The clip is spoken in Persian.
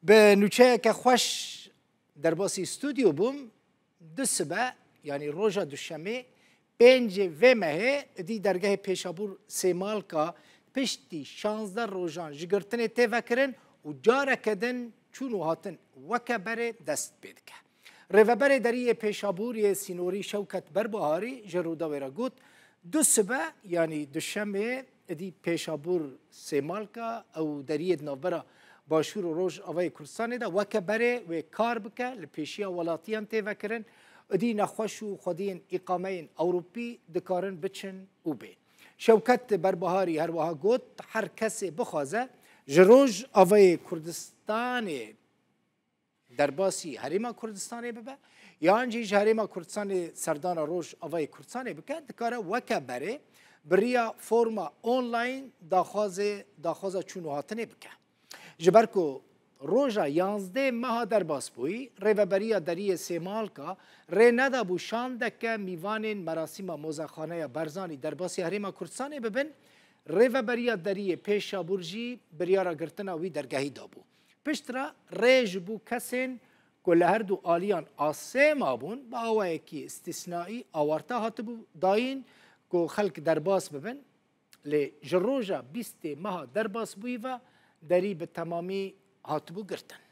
به نوچه که خوش در باسی استودیو بوم دو سبه یعنی روژا دوشنبه 5 و مه دی درگاه پیشابور سیمال که پشتی 16 روزان جگرتن تیوه کرن و جاره کدن چونو هاتن وکه بره دست بید که. روبر دری پیشابور سینوری شوکت بربهاری جرودا ویرا گوت دو سبه یعنی دوشنبه دی پیشابور سیمال که او دری نوبرا باشور و روژ آوای کردستان ده وکه بره و کار بکه لپیشیا ولاتیان تیوه کرن دی نخوش و خودین اقامه اوروپی دکارن بچن او بی. شوکت بربهاری هر وها گوت هر کسی بخوازه جروج آوای کردستان در باسی حریم کردستان ببه یا انجیج حریم کردستان سردان روش آوای کردستان بکه دکاره وکه بره بریا فرما آنلاین داخوازه چونو هاتنه بکه. جبرکو روژا 11 ماه در باس بوی ریوبریا دری سیمال که ری ندا بو شانده که میوان مراسم موزخانه برزانی در باسی حریم کردستان ببن ریوبریا دری پیشابورجی بریارا گرتنا وی درگاهی دابو. پشترا ریج بو کسین که لهر دو آلیان آسه مابون با آوه کی استثنایی آورتا هاتبو داین که خلق در باس ببن لی جروجا 20 ماه در باس بوی و دری به تمامی هاتبو گرتن.